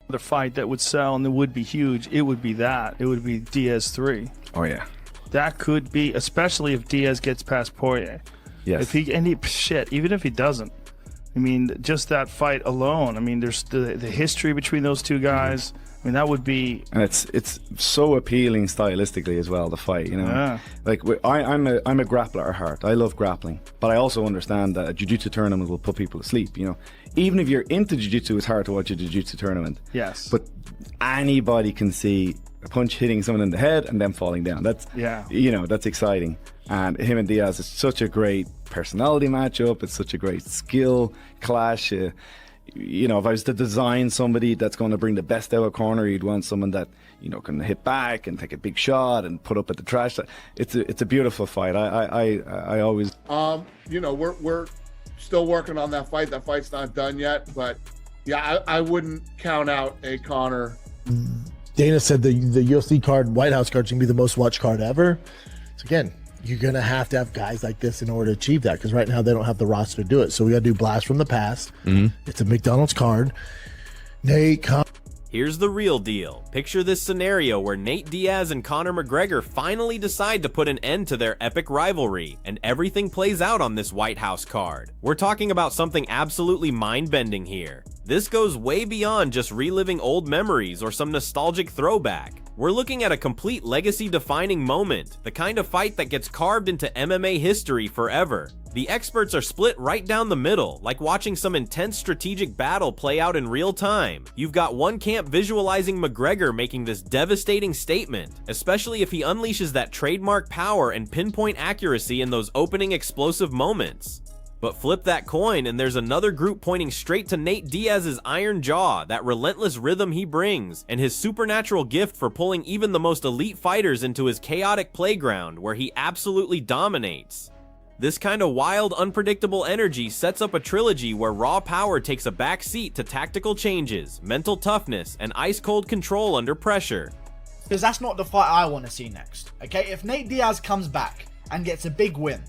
The fight that would sell and it would be huge, it would be that. It would be Diaz 3. Oh, yeah. That could be, especially if Diaz gets past Poirier. Yes. Even if he doesn't. I mean, just that fight alone. I mean, there's the history between those two guys. I mean, that would be... And it's so appealing stylistically as well, the fight, you know. Yeah. Like, I'm a grappler at heart. I love grappling. But I also understand that a jiu-jitsu tournament will put people to sleep, you know. Even if you're into jiu-jitsu, it's hard to watch a jiu-jitsu tournament. Yes. But anybody can see a punch hitting someone in the head and then falling down. That's, you know, that's exciting. And him and Diaz is such a great personality matchup. It's such a great skill clash. You know, if I was to design somebody that's going to bring the best out of Conor, you'd want someone that, you know, can hit back and take a big shot and put up at the trash. It's a beautiful fight. I always... You know, we're still working on that fight. That fight's not done yet, but yeah, I wouldn't count out a Conor. Dana said the UFC card, White House card, is going to be the most watched card ever. So again, you're going to have guys like this in order to achieve that, because right now they don't have the roster to do it. So we got to do Blast from the Past. It's a McDonald's card. Nate, Here's the real deal. Picture this scenario where Nate Diaz and Conor McGregor finally decide to put an end to their epic rivalry, and everything plays out on this White House card. We're talking about something absolutely mind-bending here. This goes way beyond just reliving old memories or some nostalgic throwback. We're looking at a complete legacy-defining moment, the kind of fight that gets carved into MMA history forever. The experts are split right down the middle, like watching some intense strategic battle play out in real time. You've got one camp visualizing McGregor making this devastating statement, especially if he unleashes that trademark power and pinpoint accuracy in those opening explosive moments. But flip that coin and there's another group pointing straight to Nate Diaz's iron jaw, that relentless rhythm he brings, and his supernatural gift for pulling even the most elite fighters into his chaotic playground where he absolutely dominates. This kind of wild, unpredictable energy sets up a trilogy where raw power takes a back seat to tactical changes, mental toughness, and ice-cold control under pressure. Because that's not the fight I want to see next, okay? If Nate Diaz comes back and gets a big win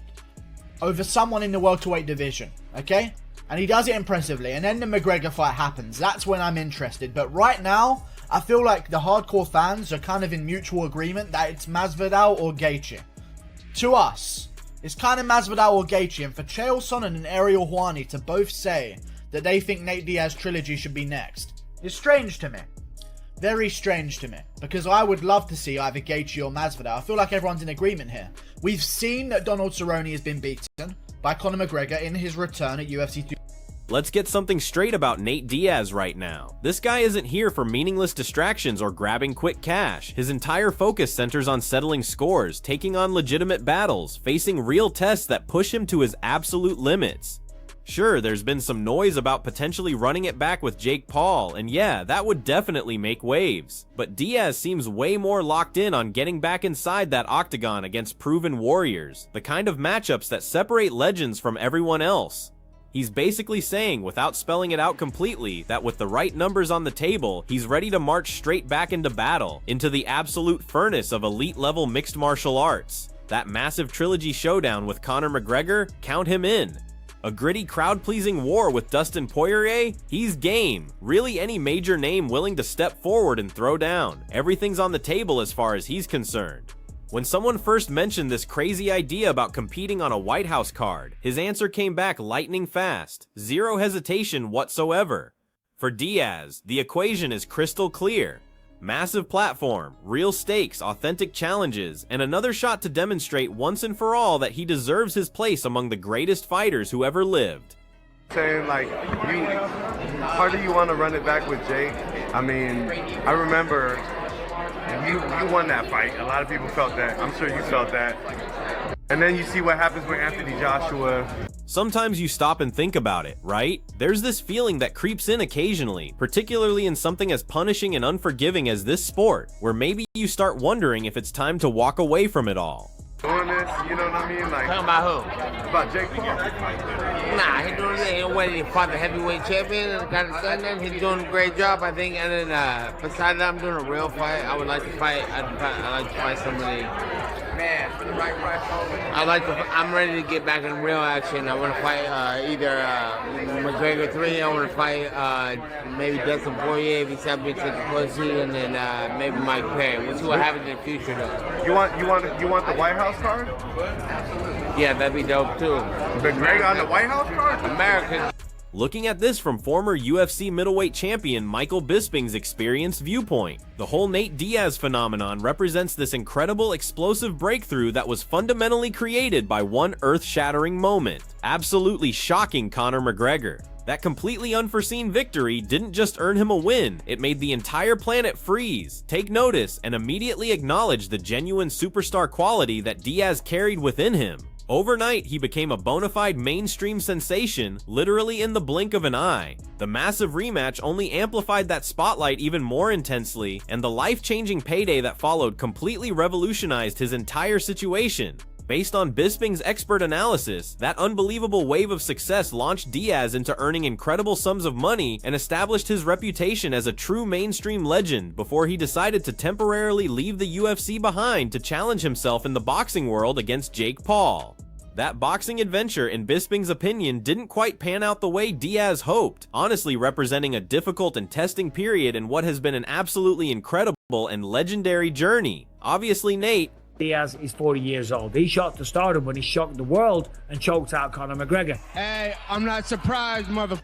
over someone in the welterweight division, okay? And he does it impressively, and then the McGregor fight happens, that's when I'm interested. But right now, I feel like the hardcore fans are kind of in mutual agreement that it's Masvidal or Gaethje. To us, it's kind of Masvidal or Gaethje, and for Chael Sonnen and Ariel Helwani to both say that they think Nate Diaz trilogy should be next is strange to me. Very strange to me, because I would love to see either Gaethje or Masvidal. I feel like everyone's in agreement here. We've seen that Donald Cerrone has been beaten by Conor McGregor in his return at UFC 2. Let's get something straight about Nate Diaz right now. This guy isn't here for meaningless distractions or grabbing quick cash. His entire focus centers on settling scores, taking on legitimate battles, facing real tests that push him to his absolute limits. Sure, there's been some noise about potentially running it back with Jake Paul, and yeah, that would definitely make waves. But Diaz seems way more locked in on getting back inside that octagon against proven warriors, the kind of matchups that separate legends from everyone else. He's basically saying, without spelling it out completely, that with the right numbers on the table, he's ready to march straight back into battle, into the absolute furnace of elite-level mixed martial arts. That massive trilogy showdown with Conor McGregor, count him in. A gritty, crowd-pleasing war with Dustin Poirier? He's game. Really any major name willing to step forward and throw down. Everything's on the table as far as he's concerned. When someone first mentioned this crazy idea about competing on a White House card, his answer came back lightning fast. Zero hesitation whatsoever. For Diaz, the equation is crystal clear. Massive platform, real stakes, authentic challenges, and another shot to demonstrate once and for all that he deserves his place among the greatest fighters who ever lived. Saying like, how do you want to run it back with Jake? I mean, I remember you won that fight. A lot of people felt that. I'm sure you felt that. And then you see what happens with Anthony Joshua. Sometimes you stop and think about it, right? There's this feeling that creeps in occasionally, particularly in something as punishing and unforgiving as this sport, where maybe you start wondering if it's time to walk away from it all. Doing this, you know what I mean? Like, talking about who? About Jake Paul. Nah, he's doing it. He fought the heavyweight champion and got it done. Then he's doing a great job, I think. And then besides that, I'm doing a real fight. I would like to fight. I'd like to fight somebody I'm ready to get back in real action. I want to fight either McGregor 3. I want to fight maybe Dustin Poirier if he's happy to take the pussy, and then maybe Mike Perry. We'll see what happens in the future, though. You want the White House card? Yeah, that'd be dope too. McGregor on the White House card? American. Looking at this from former UFC middleweight champion Michael Bisping's experienced viewpoint, the whole Nate Diaz phenomenon represents this incredible explosive breakthrough that was fundamentally created by one earth-shattering moment, absolutely shocking Conor McGregor. That completely unforeseen victory didn't just earn him a win, it made the entire planet freeze, take notice, and immediately acknowledge the genuine superstar quality that Diaz carried within him. Overnight, he became a bona fide mainstream sensation, literally in the blink of an eye. The massive rematch only amplified that spotlight even more intensely, and the life-changing payday that followed completely revolutionized his entire situation. Based on Bisping's expert analysis, that unbelievable wave of success launched Diaz into earning incredible sums of money and established his reputation as a true mainstream legend before he decided to temporarily leave the UFC behind to challenge himself in the boxing world against Jake Paul. That boxing adventure, in Bisping's opinion, didn't quite pan out the way Diaz hoped, honestly representing a difficult and testing period in what has been an absolutely incredible and legendary journey. Obviously, Nate Diaz is 40 years old. He shot to stardom when he shocked the world and choked out Conor McGregor. Hey, I'm not surprised, mother.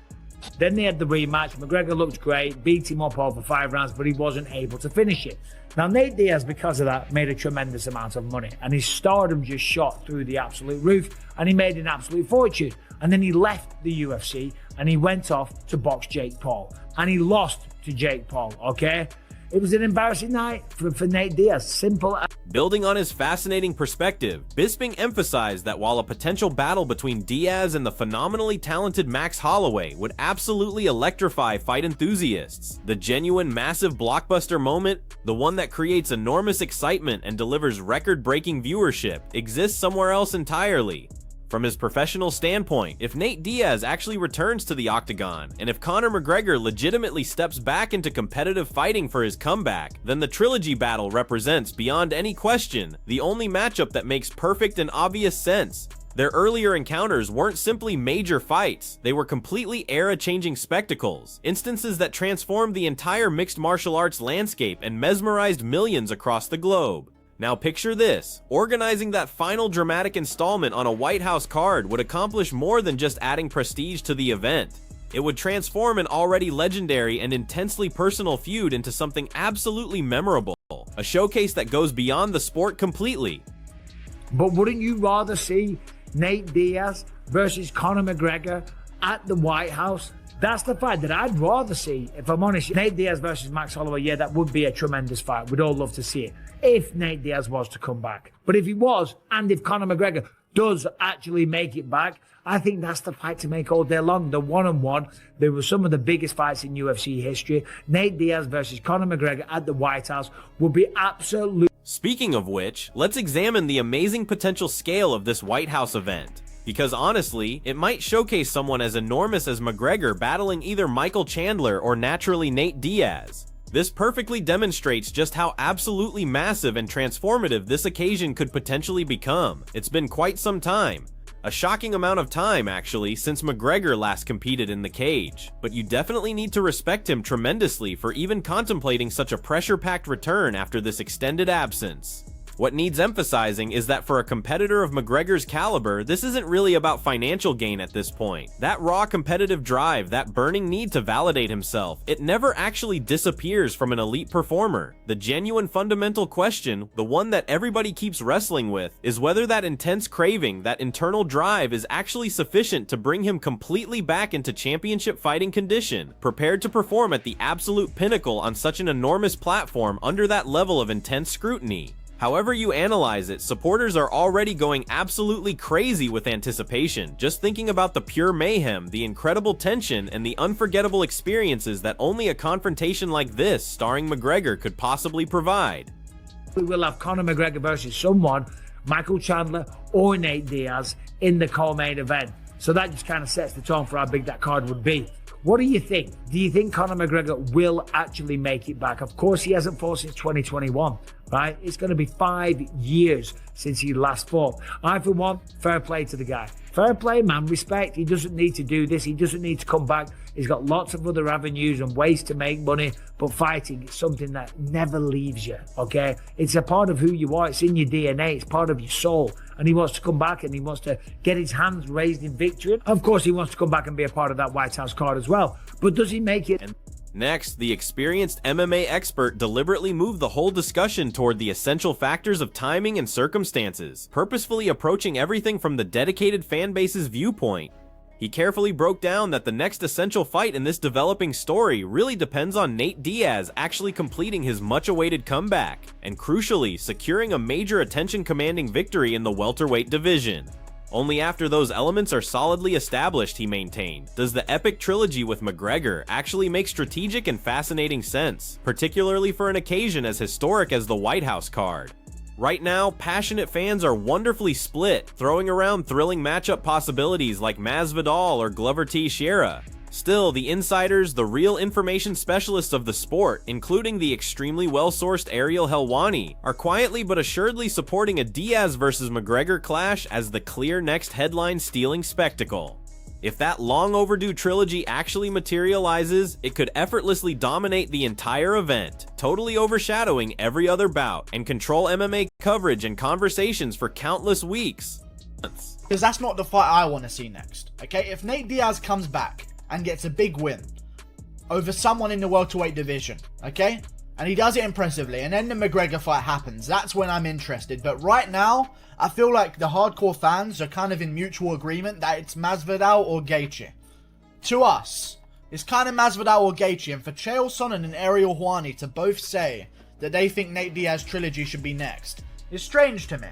Then they had the rematch. McGregor looked great, beat him up over 5 rounds, but he wasn't able to finish it. Now, Nate Diaz, because of that, made a tremendous amount of money, and his stardom just shot through the absolute roof, and he made an absolute fortune. And then he left the UFC, and he went off to box Jake Paul, and he lost to Jake Paul, okay? It was an embarrassing night for Nate Diaz. Simple. Building on his fascinating perspective, Bisping emphasized that while a potential battle between Diaz and the phenomenally talented Max Holloway would absolutely electrify fight enthusiasts, the genuine massive blockbuster moment, the one that creates enormous excitement and delivers record-breaking viewership, exists somewhere else entirely. From his professional standpoint, if Nate Diaz actually returns to the octagon, and if Conor McGregor legitimately steps back into competitive fighting for his comeback, then the Trilogy battle represents, beyond any question, the only matchup that makes perfect and obvious sense. Their earlier encounters weren't simply major fights, they were completely era-changing spectacles, instances that transformed the entire mixed martial arts landscape and mesmerized millions across the globe. Now picture this, organizing that final dramatic installment on a White House card would accomplish more than just adding prestige to the event. It would transform an already legendary and intensely personal feud into something absolutely memorable, a showcase that goes beyond the sport completely. But wouldn't you rather see Nate Diaz versus Conor McGregor at the White House? That's the fight that I'd rather see, if I'm honest. Nate Diaz versus Max Holloway, yeah, that would be a tremendous fight. We'd all love to see it, if Nate Diaz was to come back. But if he was, and if Conor McGregor does actually make it back, I think that's the fight to make all day long. The one-on-one, there were some of the biggest fights in UFC history. Nate Diaz versus Conor McGregor at the White House would be absolute. Speaking of which, let's examine the amazing potential scale of this White House event. Because honestly, it might showcase someone as enormous as McGregor battling either Michael Chandler or naturally Nate Diaz. This perfectly demonstrates just how absolutely massive and transformative this occasion could potentially become. It's been quite some time. A shocking amount of time, actually, since McGregor last competed in the cage. But you definitely need to respect him tremendously for even contemplating such a pressure-packed return after this extended absence. What needs emphasizing is that for a competitor of McGregor's caliber, this isn't really about financial gain at this point. That raw competitive drive, that burning need to validate himself, it never actually disappears from an elite performer. The genuine fundamental question, the one that everybody keeps wrestling with, is whether that intense craving, that internal drive is actually sufficient to bring him completely back into championship fighting condition, prepared to perform at the absolute pinnacle on such an enormous platform under that level of intense scrutiny. However you analyze it, supporters are already going absolutely crazy with anticipation, just thinking about the pure mayhem, the incredible tension, and the unforgettable experiences that only a confrontation like this, starring McGregor, could possibly provide. We will have Conor McGregor versus someone, Michael Chandler or Nate Diaz, in the co-main event. So that just kind of sets the tone for how big that card would be. What do you think? Do you think Conor McGregor will actually make it back? Of course, he hasn't fought since 2021. right? It's going to be 5 years since he last fought. I, for one, fair play to the guy. Fair play, man, respect. He doesn't need to do this. He doesn't need to come back. He's got lots of other avenues and ways to make money, but fighting is something that never leaves you, okay? It's a part of who you are. It's in your DNA. It's part of your soul. And he wants to come back and he wants to get his hands raised in victory. Of course, he wants to come back and be a part of that White House card as well. But does he make it? Next, the experienced MMA expert deliberately moved the whole discussion toward the essential factors of timing and circumstances, purposefully approaching everything from the dedicated fan base's viewpoint. He carefully broke down that the next essential fight in this developing story really depends on Nate Diaz actually completing his much-awaited comeback, and crucially, securing a major attention-commanding victory in the welterweight division. Only after those elements are solidly established, he maintained, does the epic trilogy with McGregor actually make strategic and fascinating sense, particularly for an occasion as historic as the White House card. Right now, passionate fans are wonderfully split, throwing around thrilling matchup possibilities like Masvidal or Glover Teixeira. Still, the insiders, the real information specialists of the sport, including the extremely well-sourced Ariel Helwani, are quietly but assuredly supporting a Diaz vs. McGregor clash as the clear next headline-stealing spectacle. If that long-overdue trilogy actually materializes, it could effortlessly dominate the entire event, totally overshadowing every other bout, and control MMA coverage and conversations for countless weeks. Because that's not the fight I want to see next, okay? If Nate Diaz comes back and gets a big win over someone in the welterweight division, okay? And he does it impressively, and then the McGregor fight happens, that's when I'm interested. But right now, I feel like the hardcore fans are kind of in mutual agreement that it's Masvidal or Gaethje. To us, it's kind of Masvidal or Gaethje, and for Chael Sonnen and Ariel Helwani to both say that they think Nate Diaz trilogy should be next is strange to me.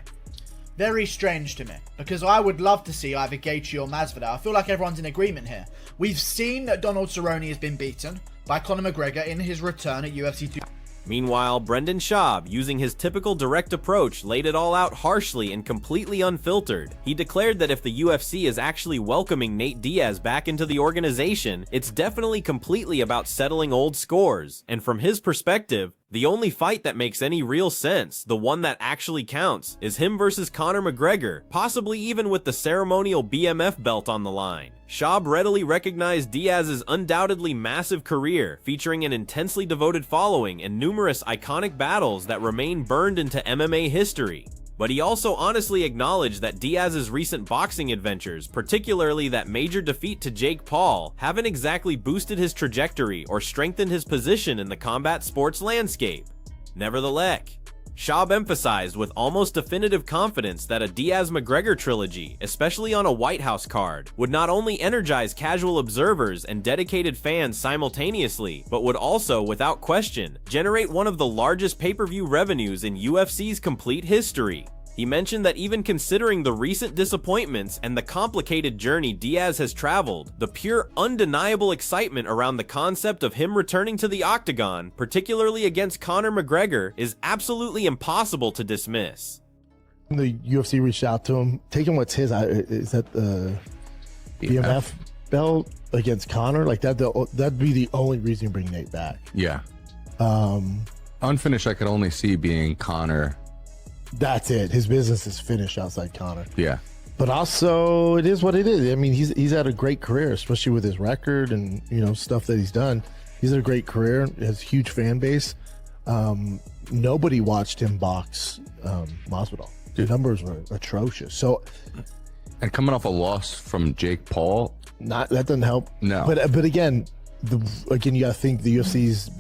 Very strange to me, because I would love to see either Gaethje or Masvidal. I feel like everyone's in agreement here. We've seen that Donald Cerrone has been beaten by Conor McGregor in his return at UFC 2. Meanwhile, Brendan Schaub, using his typical direct approach, laid it all out harshly and completely unfiltered. He declared that if the UFC is actually welcoming Nate Diaz back into the organization, it's definitely completely about settling old scores. And from his perspective, the only fight that makes any real sense, the one that actually counts, is him versus Conor McGregor, possibly even with the ceremonial BMF belt on the line. Schaub readily recognized Diaz's undoubtedly massive career, featuring an intensely devoted following and numerous iconic battles that remain burned into MMA history. But he also honestly acknowledged that Diaz's recent boxing adventures, particularly that major defeat to Jake Paul, haven't exactly boosted his trajectory or strengthened his position in the combat sports landscape. Nevertheless, Schaub emphasized with almost definitive confidence that a Diaz-McGregor trilogy, especially on a White House card, would not only energize casual observers and dedicated fans simultaneously, but would also, without question, generate one of the largest pay-per-view revenues in UFC's complete history. He mentioned that even considering the recent disappointments and the complicated journey Diaz has traveled, the pure undeniable excitement around the concept of him returning to the octagon, particularly against Conor McGregor, is absolutely impossible to dismiss. The UFC reached out to him, taking what's his, is that the BMF belt against Conor? Like that'd be the only reason you bring Nate back. Yeah. Unfinished, I could only see being Conor. That's it. His business is finished outside Conor. Yeah. But also, it is what it is. I mean, he's had a great career, especially with his record and, you know, stuff that he's done. He's had a great career, has a huge fan base. Nobody watched him box Masvidal. The numbers were atrocious. So, and coming off a loss from Jake Paul, that doesn't help. No. But again, you got to think the UFC's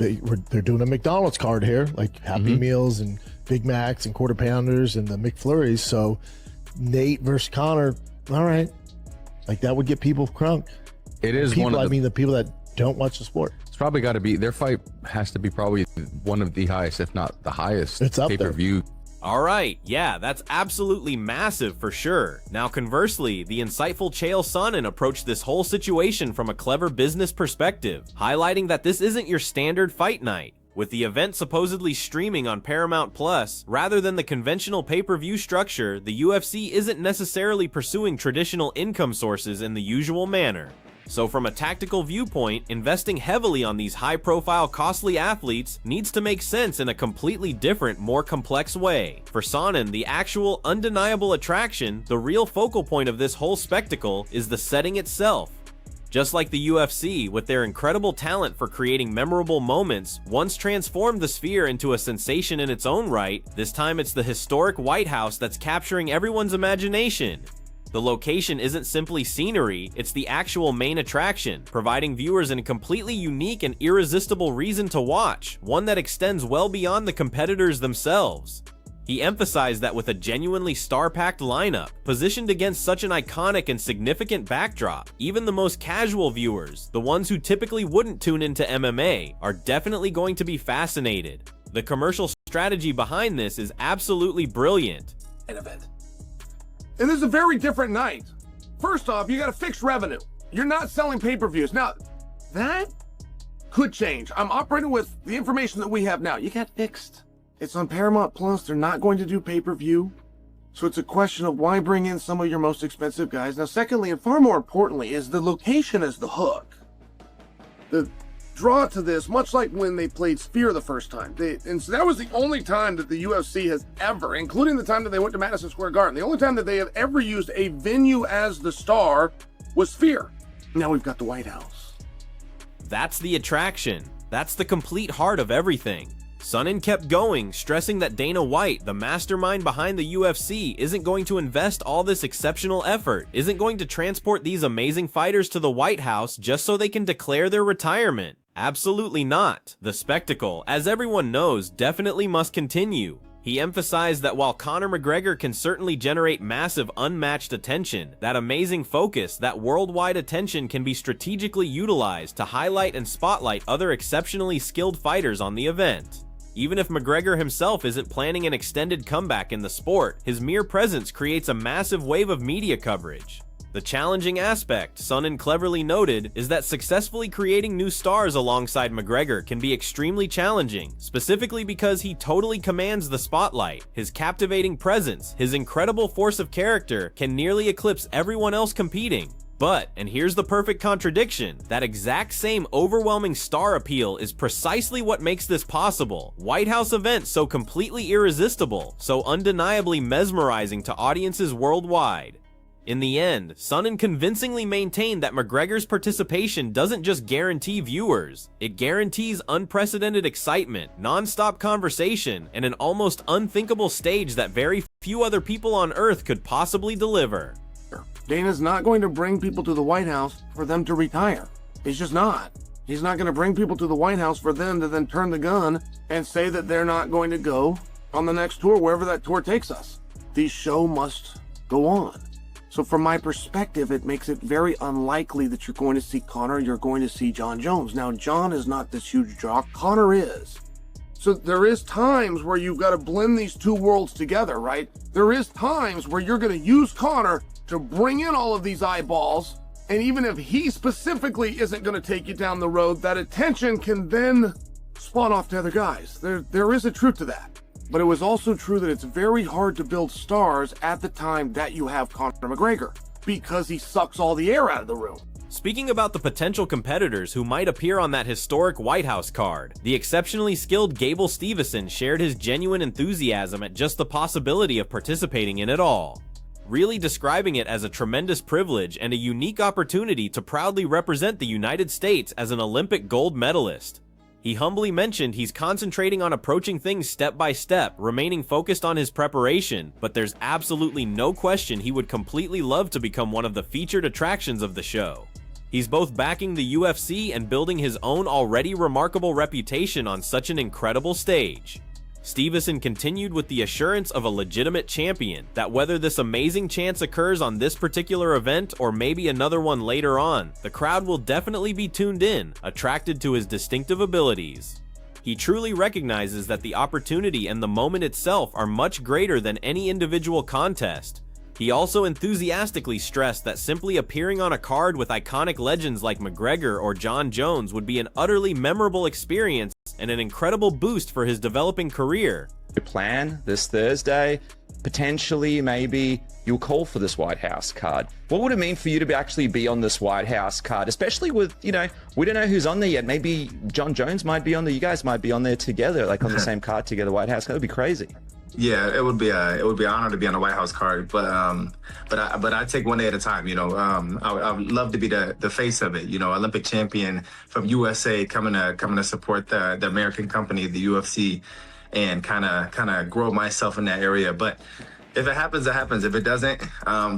they're doing a McDonald's card here, like Happy Meals and Big Macs and Quarter Pounders and the McFlurries. So Nate versus Conor, all right, like that would get people crunk. It is people, one of the people that don't watch the sport. It's probably got to be, their fight has to be probably one of the highest, if not the highest, it's up pay-per-view. Alright, yeah, that's absolutely massive for sure. Now conversely, the insightful Chael Sonnen approached this whole situation from a clever business perspective, highlighting that this isn't your standard fight night. With the event supposedly streaming on Paramount Plus, rather than the conventional pay-per-view structure, the UFC isn't necessarily pursuing traditional income sources in the usual manner. So from a tactical viewpoint, investing heavily on these high-profile, costly athletes needs to make sense in a completely different, more complex way. For Sonnen, the actual, undeniable attraction, the real focal point of this whole spectacle, is the setting itself. Just like the UFC, with their incredible talent for creating memorable moments, once transformed the Sphere into a sensation in its own right, this time it's the historic White House that's capturing everyone's imagination. The location isn't simply scenery, it's the actual main attraction, providing viewers a completely unique and irresistible reason to watch, one that extends well beyond the competitors themselves. He emphasized that with a genuinely star-packed lineup, positioned against such an iconic and significant backdrop, even the most casual viewers, the ones who typically wouldn't tune into MMA, are definitely going to be fascinated. The commercial strategy behind this is absolutely brilliant. An event. And this is a very different night. First off, you got a fixed revenue. You're not selling pay-per-views. Now, that could change. I'm operating with the information that we have now. You got fixed. It's on Paramount Plus. They're not going to do pay-per-view. So it's a question of why bring in some of your most expensive guys. Now, secondly, and far more importantly, is the location as the hook. The draw to this, much like when they played Sphere the first time. And so that was the only time that the UFC has ever, including the time that they went to Madison Square Garden, the only time that they have ever used a venue as the star was Sphere. Now we've got the White House. That's the attraction. That's the complete heart of everything. Sonnen kept going, stressing that Dana White, the mastermind behind the UFC, isn't going to invest all this exceptional effort, isn't going to transport these amazing fighters to the White House just so they can declare their retirement. Absolutely not. The spectacle, as everyone knows, definitely must continue. He emphasized that while Conor McGregor can certainly generate massive unmatched attention, that amazing focus, that worldwide attention can be strategically utilized to highlight and spotlight other exceptionally skilled fighters on the event. Even if McGregor himself isn't planning an extended comeback in the sport, his mere presence creates a massive wave of media coverage. The challenging aspect, Sonnen cleverly noted, is that successfully creating new stars alongside McGregor can be extremely challenging, specifically because he totally commands the spotlight. His captivating presence, his incredible force of character, can nearly eclipse everyone else competing. But, and here's the perfect contradiction, that exact same overwhelming star appeal is precisely what makes this possible. White House events so completely irresistible, so undeniably mesmerizing to audiences worldwide. In the end, Sonnen convincingly maintained that McGregor's participation doesn't just guarantee viewers, it guarantees unprecedented excitement, non-stop conversation, and an almost unthinkable stage that very few other people on Earth could possibly deliver. Dana's not going to bring people to the White House for them to retire. He's just not. He's not going to bring people to the White House for them to then turn the gun and say that they're not going to go on the next tour, wherever that tour takes us. The show must go on. So from my perspective, it makes it very unlikely that you're going to see Conor, you're going to see Jon Jones. Now, Jon is not this huge draw, Conor is. So there is times where you've got to blend these two worlds together, right? There is times where you're going to use Conor to bring in all of these eyeballs, and even if he specifically isn't going to take you down the road, that attention can then spawn off to other guys. There is a truth to that. But it was also true that it's very hard to build stars at the time that you have Conor McGregor, because he sucks all the air out of the room. Speaking about the potential competitors who might appear on that historic White House card, the exceptionally skilled Gable Steveson shared his genuine enthusiasm at just the possibility of participating in it all, really describing it as a tremendous privilege and a unique opportunity to proudly represent the United States as an Olympic gold medalist. He humbly mentioned he's concentrating on approaching things step by step, remaining focused on his preparation, but there's absolutely no question he would completely love to become one of the featured attractions of the show. He's both backing the UFC and building his own already remarkable reputation on such an incredible stage. Steveson continued with the assurance of a legitimate champion, that whether this amazing chance occurs on this particular event or maybe another one later on, the crowd will definitely be tuned in, attracted to his distinctive abilities. He truly recognizes that the opportunity and the moment itself are much greater than any individual contest. He also enthusiastically stressed that simply appearing on a card with iconic legends like McGregor or Jon Jones would be an utterly memorable experience and an incredible boost for his developing career. Plan this Thursday, potentially maybe you'll call for this White House card. What would it mean for you to actually be on this White House card, especially with, we don't know who's on there yet. Maybe Jon Jones might be on there. You guys might be on there together, like on the same card together, White House. That would be crazy. Yeah, it would be an honor to be on the White House card, but I take one day at a time. I would love to be the face of it. Olympic champion from USA coming to support the American company, the UFC, and kind of grow myself in that area. But if it happens, it happens. If it doesn't,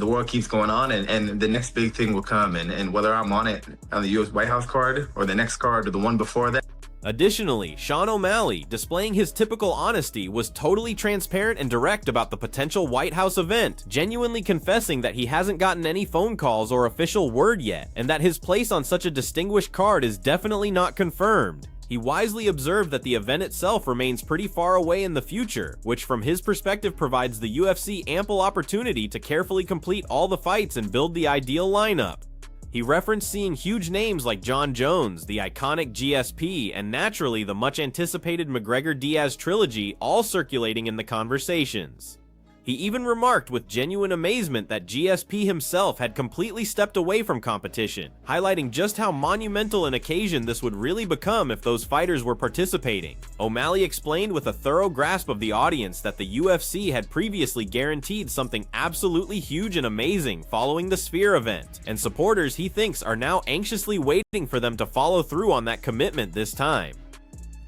the world keeps going on, and the next big thing will come. And whether I'm on it on the U.S. White House card or the next card or the one before that. Additionally, Sean O'Malley, displaying his typical honesty, was totally transparent and direct about the potential White House event, genuinely confessing that he hasn't gotten any phone calls or official word yet, and that his place on such a distinguished card is definitely not confirmed. He wisely observed that the event itself remains pretty far away in the future, which from his perspective provides the UFC ample opportunity to carefully complete all the fights and build the ideal lineup. He referenced seeing huge names like Jon Jones, the iconic GSP, and naturally the much anticipated McGregor-Diaz trilogy all circulating in the conversations. He even remarked with genuine amazement that GSP himself had completely stepped away from competition, highlighting just how monumental an occasion this would really become if those fighters were participating. O'Malley explained with a thorough grasp of the audience that the UFC had previously guaranteed something absolutely huge and amazing following the Sphere event, and supporters he thinks are now anxiously waiting for them to follow through on that commitment this time.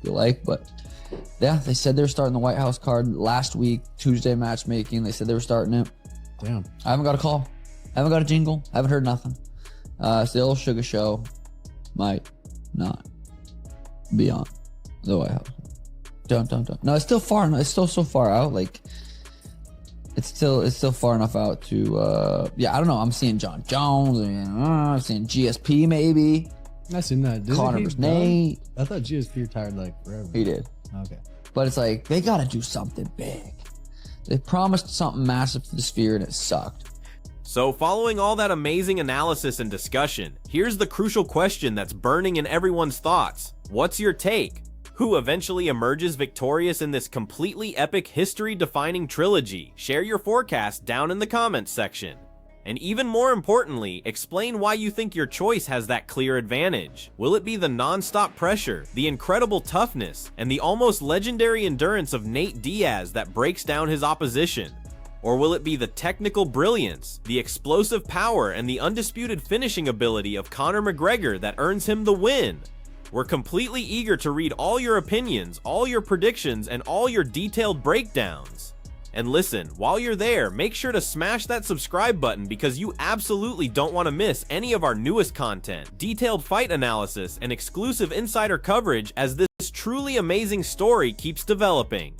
But yeah, they said they were starting the White House card last week, Tuesday matchmaking. They said they were starting it. Damn. I haven't got a call. I haven't got a jingle. I haven't heard nothing. Still Sugar Show might not be on the White House. Don't. No, it's still far. It's still so far out. Like, it's still far enough out to, I don't know. I'm seeing Jon Jones. I'm seeing GSP maybe. I seen that. Conor vs. Nate. I thought GSP retired like forever. He did. Okay. But it's like, they got to do something big. They promised something massive for the Sphere and it sucked. So following all that amazing analysis and discussion, here's the crucial question that's burning in everyone's thoughts. What's your take? Who eventually emerges victorious in this completely epic history-defining trilogy? Share your forecast down in the comments section. And even more importantly, explain why you think your choice has that clear advantage. Will it be the non-stop pressure, the incredible toughness, and the almost legendary endurance of Nate Diaz that breaks down his opposition? Or will it be the technical brilliance, the explosive power, and the undisputed finishing ability of Conor McGregor that earns him the win? We're completely eager to read all your opinions, all your predictions, and all your detailed breakdowns. And listen, while you're there, make sure to smash that subscribe button because you absolutely don't want to miss any of our newest content, detailed fight analysis, and exclusive insider coverage as this truly amazing story keeps developing.